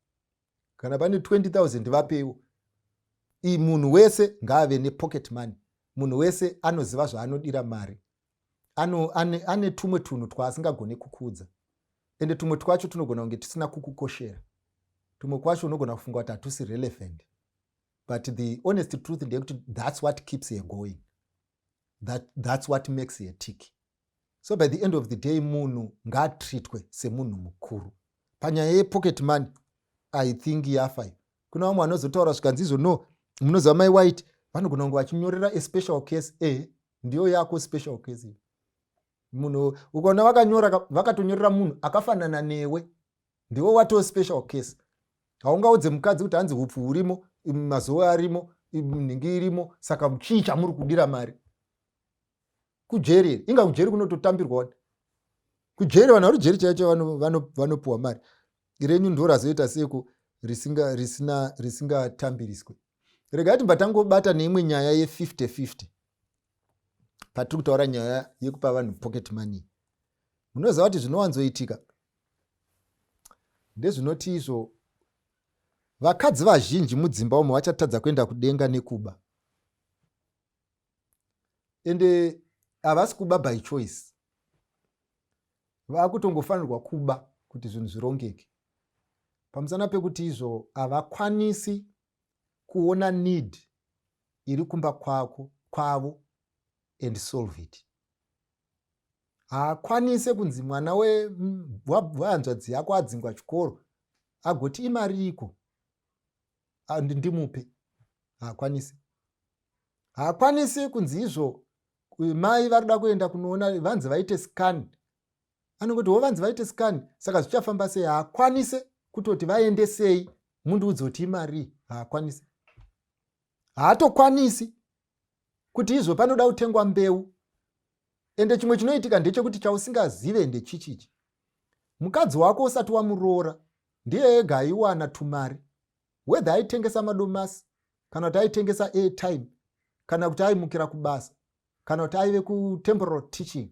Kana pane 20,000 vapewo. Munhu wese ngaave ne pocket money. Munhu wese anoziva zvaanodira mari. Ane tumwe tunhu twaasingagone kukudza. Ende tumwe twacho tunogona kunge tusina kukukoshera. Tumwe kwacho unogona kufunga kuti hatusi relevant. But the honest truth ndeyekuti that's what keeps her going. That's what makes her tick. So by the end of the day, munhu ngaatreatwe semunhu mukuru. Panyaya yepocket money, I think yafa. Kuna vamwe vanozotaura zvikanzi izvo no, munoziva mai white, vanogona kunge vachinyorera a special case, ndiyo yako special case. Munhu ukaona vakatonyorera munhu akafanana newe, ndiwo wato special case. Haungaudze mukadzi kuti hanzi hupfu hurimo, mazuva arimo, nhingi irimo, saka chii chamuri kudira mari. Kujeri, inga kujeri kunototambirwa wani. Kujeri vanhu vari jeri chaicho vanopuwa mari. Irenyu ndo razoita seko risingatambiriswe. Regati mbatangobata neimwe nyaya ye50-50. Patiri kutaura nyaya yekupa vanhu pocket money. Munoziva kuti zvinowanzoitika ndezvinoti izvo vakadzi vazhinji mudzimba umo vachatadza kuenda kudenga nekuba. Ende havasi kuba by choice. Vakutongofanirwa kuba kuti zvinhu zvirongeke. Pamusana pekuti izvo havakwanisi kuona need iri kumba kwavo and solve it. Haakwanise kunzi mwana wehanzvadzi yako adzingwa chikoro agoti imari iko ndimupe. Haakwanisi. Haakwanisi kunzi izvo mai varida kuenda kunoona vanzi vaite scan. Anongoti vanzi vaite scan, saka zvichafamba sei. Haakwanisi kutoti vaendesei mundiudze kuti imari. Haakwanisi. Haatokwanisi kuti izvo panoda kutengwa mbeu. Ende chimwe chinoitika ndechekuti chausingazive ndechichichi. Mukadzi wako usati wamuroora ndiye ega aiwana tumari. Whether aitengesa madomasi, kana kuti aitengesa airtime, kana kuti aimukira kubasa, kana kuti aive kutemporal teaching,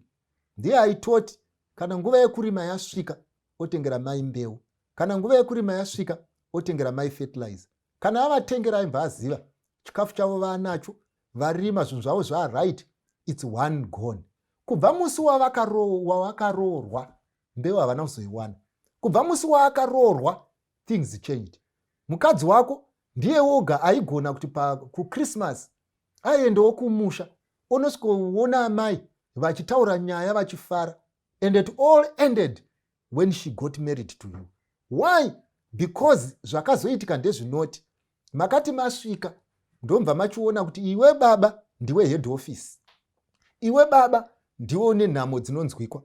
ndiye aitoti kana nguva yekurima yasvika otengera mai mbeu, kana nguva yekurima yasvika otengera mai fertilizer. Kana avatengera aibva aziva chikafu chavo vanacho, varima zvinhu zvavo zvaright, it's one gone. Kubva musi wavakaroorwa mbeu havana kuzoiwana. Kubva musi wavakaroorwa things changed. Mukadzi wako ndiye woga aigona kuti kuChristmas aendewo kumusha onosikoona amai vachitaura nyaya vachifara. And it all ended when she got married to you. Why? because zvakazoitika ndezvinoti makati masvika ndomva machiona kuti iwe baba ndiwe head office, iwe baba ndiwe une nhamo dzinonzwikwa,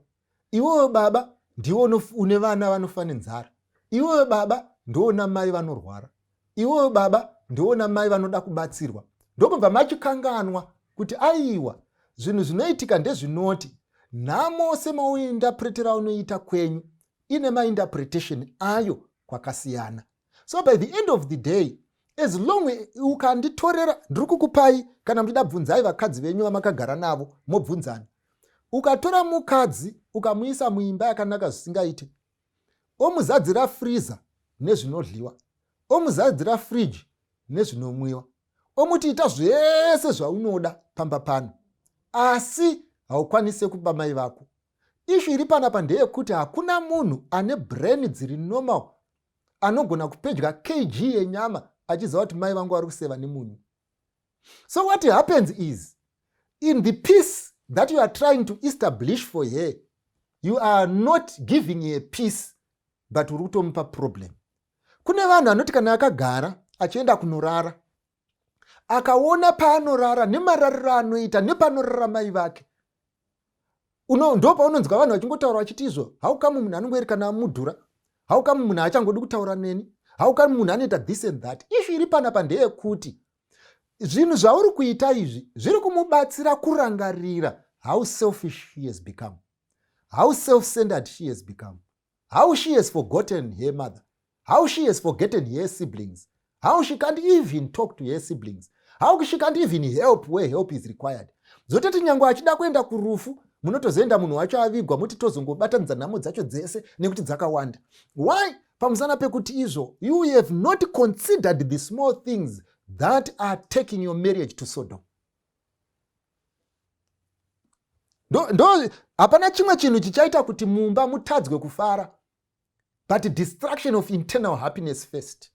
iwewe baba ndiwe une vana vanofa nenzara, iwewe baba ndoona mai vanorwara, iwewe baba ndoona mai vanoda kubatsirwa. Ndokubva machikanganwa kuti aiwa zvinhu zvinoitika ndezvinoti nhamo semauinterpretera unoita kwenyu ine mainterpretation ayo kwakasiyana. So by the end of the day, as long ukanditorera ndiri kukupai kana muchida bvunzai vakadzi venyu vamakagara navo mobvunzana, ukatora mukadzi ukamuisa muimba yakanaka zvisingaite, omuzadzira freezer nezvinodliwa, omuzadzira fridge nezvinomwiwa, omuti ita zvese zvaunoda pamba pano, asi haukwanise kupa mai vako. Ishu iri panapa ndeyekuti hakuna munhu ane brain dziri normal anogona kupedya kg yenyama achiziva kuti mai vangu vari kuseva nemunhu. So what happens is, in the peace that you are trying to establish for her, you are not giving her peace, but uri kutomupa problem. Kune vanhu anoti kana akagara achienda kunorara, akaona paanorara nemarariro anoita nepanorara mai vake, ndo paunonzwa vanhu vachingotaura vachiti izvo, haukamu munhu anongori kana mudhura, haukamu munhu achangodi kutaura neni, haukamu munhu anoita this and that. Ishu iri panapa ndeyekuti zvinhu zvauri kuita izvi zviri kumubatsira kurangarira how selfish she has become, how self-centered she has become, how she has forgotten her mother, how she has forgotten her siblings, how she can't even talk to her siblings, how she can't even help where help is required. Zotati nyangu achida kuenda kurufu, munotozoenda munhu wacho avigwa muti tozongobatanidza nhamo dzacho dzese nekuti dzakawanda. Why? Pamusana pekuti izvo you have not considered the small things that are taking your marriage to Sodom. Ndo hapana chimwe chinhu chichaita kuti mumba mutadzwe kufara, but destruction of internal happiness first.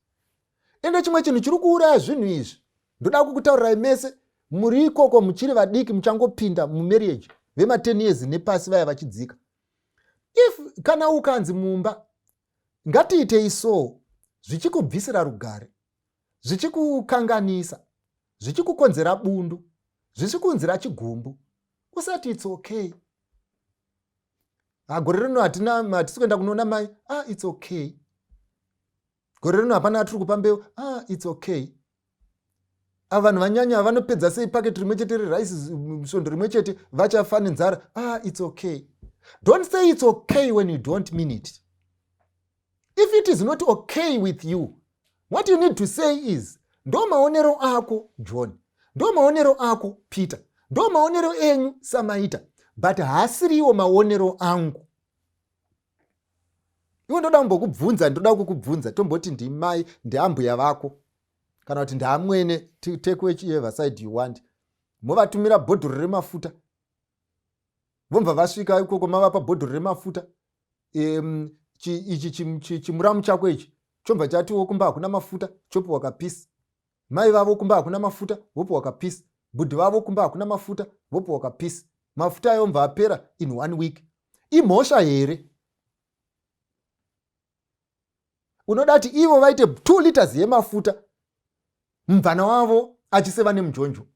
Ende chimwe chinhu chiri kuuraya zvinhu izvi, ndoda kukutaurirai mese muri ikoko muchiri vadiki muchangopinda mumarriage vema 10 years nepasi vaya vachidzika. If kana ukanzi mumba ngatiitei so, zvichikubvisira rugare, zvichikukanganisa, zvichikukonzera bundu, zvichikunzira chigumbu, usati it's okay. Gore rino hatisi kuenda kunoona mai, it's okay. Gore rino hapana atiri kupa mbeu, it's okay. Vanhu vanyanya vanopedza sei paketi rimwe chete rerice, svondo rimwe chete vachafa nenzara, it's okay. Don't say it's okay when you don't mean it. If it is not okay with you, what you need to say is, ndo maonero ako John, ndo maonero ako Peter, ndo maonero enyu Samaita, but hasiriwo maonero angu. Iwo ndoda mbokubvunza, ndoda kukubvunza, tomboti ndimai, ndiambuya vako, kana kuti ndaamwene, take whichever side you want. Movatumira bhodhoro remafuta, vomva vasvika ikoko mavapa bhodhoro remafuta, ichi chimuramu chako ichi chobva chatiwo kumba hakuna mafuta, chopiwa kapisi. Mai vavo kumba hakuna mafuta, vopiwa kapisi. Budhi vavo kumba hakuna mafuta, vopiwa kapisi. Mafuta yomva apera in 1 week. Imhosva here? Unodati ivo vaite 2 liters yemafuta, mvana wavo achiseva nemujonjo,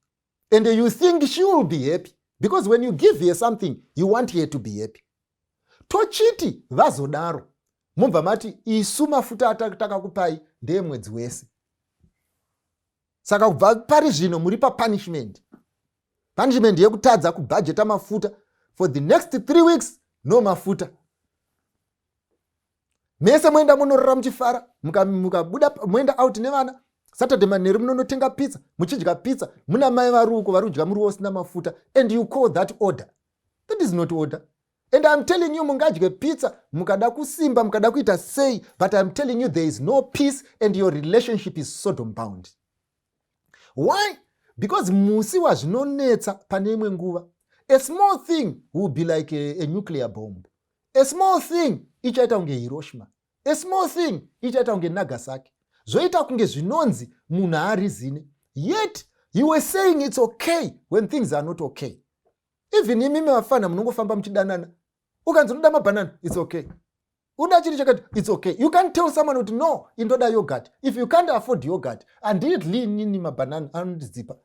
and you think she will be happy, because when you give her something you want her to be happy. Tochiti vazodaro mubva mati isu mafuta atakakupai ndeye mwedzi wese. Saka kubva pari zvino muri papunishment. Punishment yekutadza kubhajeta mafuta for the next 3 weeks, no mafuta. Mese mwenda munorara muchifara, mukabuda mwenda out nevana, Saturday manheru munonotenga pizza, muchidya pizza, muna mai vari uko vari kudya muri usina mafuta, and you call that order. That is not order. And I'm telling you, mungadye pizza, mukada kusimba, mukada kuita sei, but I'm telling you there is no peace and your relationship is Sodom bound. Why? Because musi wazvinonetsa pane imwe nguva. A small thing will be like a nuclear bomb. A small thing ichaita kunge Hiroshima. A small thing ichaita kunge Nagasaki. Zoita kunge zvinonzi munhu haarizine. Yet you were saying it's okay when things are not okay. Even imimi vafana munongofamba muchidanana, ukanzi unoda mabanana, it's okay. uda chiri chakati, it's okay. You can't tell someone kuti no, indoda yogurt. If you can't afford yogurt, handidli nini mabanana anondizipa.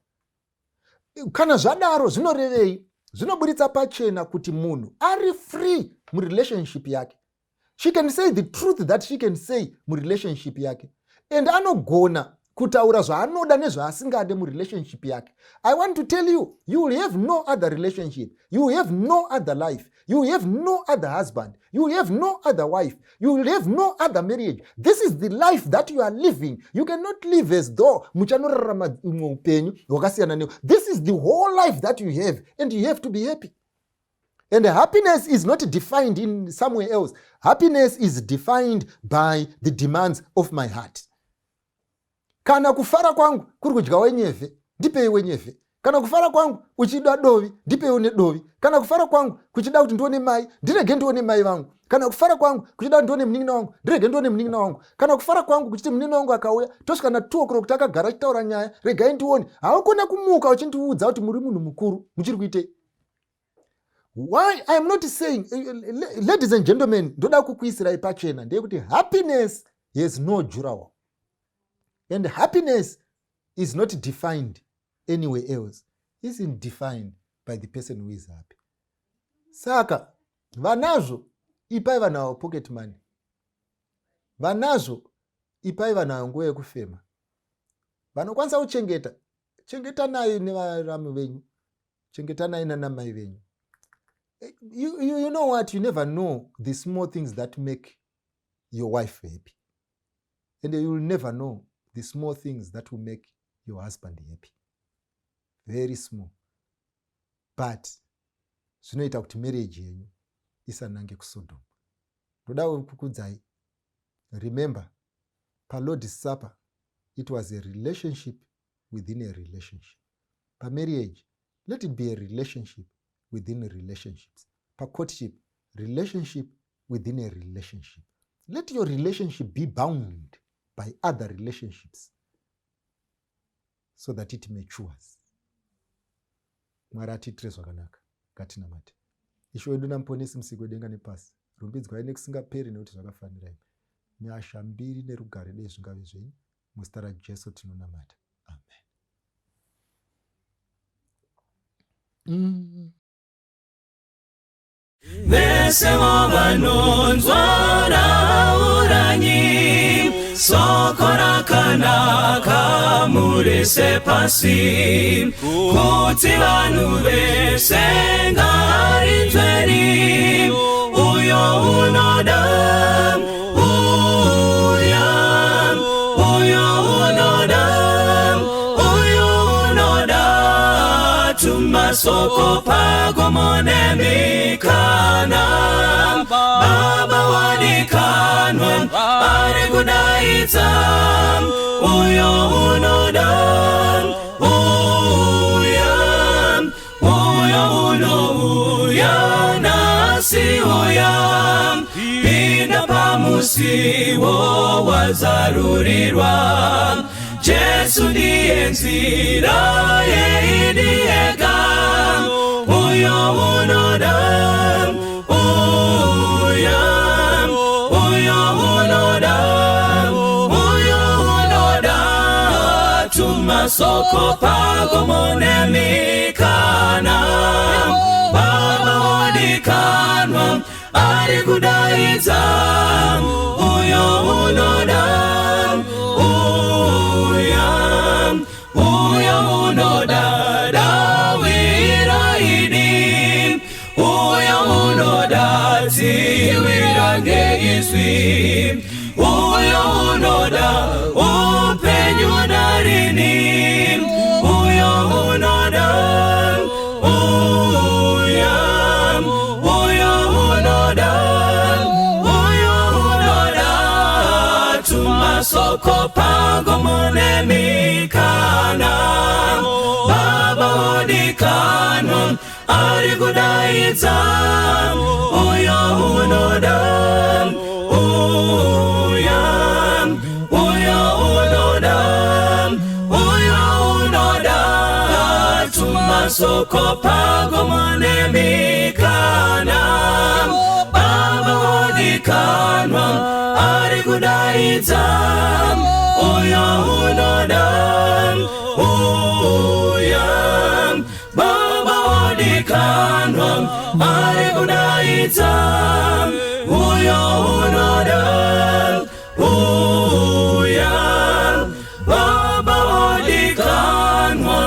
Kana zvadaro zvinorevei, zvinoburitsa pachena kuti munhu ari free murelationship yake. She can say the truth that she can say murelationship yake. And anogona kutaura zvaanoda nezvaasingade murelationship yake. I want to tell you, you will have no other relationship. You will have no other life. You will have no other husband. You will have no other wife. You will have no other marriage. This is the life that you are living. You cannot live as though muchanorarama upenyu wakasiyana neo. This is the whole life that you have, and you have to be happy. And happiness is not defined in somewhere else. Happiness is defined by the demands of my heart. Kana kufara kwangu kuri kudya wenyevhe, ndipei wenyevhe. Kana kufara kwangu uchida dovi, ndipei une dovi. Kana kufara kwangu kuchida kuti ndione mai, ndirege ndione mai vangu. Kana kufara kwangu kuchida ndione mnin'ina wangu, ndirege ndione mnin'ina wangu. Kana kufara kwangu kuchiti mnin'ina wangu akauya, tosvika na 2 o'clock takagara chitaura nyaya, regai ndione. Haukona kumuka uchindiudza kuti muri munhu mukuru, muchiri kuitei. Why I am not saying, ladies and gentlemen, ndoda kukuisirai pachena ndeyekuti happiness has no juror. And happiness is not defined anywhere else. It isn't defined by the person who is happy. Saka, vanazvo, ipai vanawo pocket money. Vanazvo, ipai vanawo nguva yekufema. Vanokwanisa kuchengeta. Chengeta naye nevarame venyu. Chengeta naye nanamai venyu. You know what? You never know the small things that make your wife happy. And you will never know the small things that will make your husband happy. Very small. But zvinoita kuti marriage yenyu isanange kusodoma. Ndoda kukudzai. Remember, paLord's Supper, it was a relationship within a relationship. Pa marriage, let it be a relationship within relationships. Pa courtship, relationship within a relationship. Let your relationship be bound by other relationships so that it matures. Mwari atiitire zvakanaka. Ngatinamate. Ishe wedu namuponesi musiki wedenga nepasi. Rumbidzwai nekusingaperi nekuti zvakafanirai. Nyasha mbiri nerugare dei zvingave zvenyu. Muzita raJesu tinonamata. Amen. Vese vanonzwa rauranyi, soko rakanaka murise pasi, kuti vanhu vese ngarinzweni, uyo unoda, uyo unoda, tumasoko pagomone Kana, Baba wadikanwa, ari kudaitsa, uyo unoda, uya nasi uya, pinda pamusiwo wazarurirwa, Jesu ndiye nzira yeidiyega, uyo unoda, tumasoko pagomone Kana, Baba wadikanwa, ari kudaitsa, uyo unoda, uyo unoda, dawira ini, uyo unoda, tiwira ngeiswi, uyo unoda, upenyu darini, uyo unoda, tumasoko pagomone Kana, Baba wadikanwa, ari kudaitsa, uyo unoda, tumasoko pagomone Kana, Baba wadikanwa, wadikanwa ari kudaidza uyo unoda uya baba wadikanwa ari kudaidza uyo unoda uya baba wadikanwa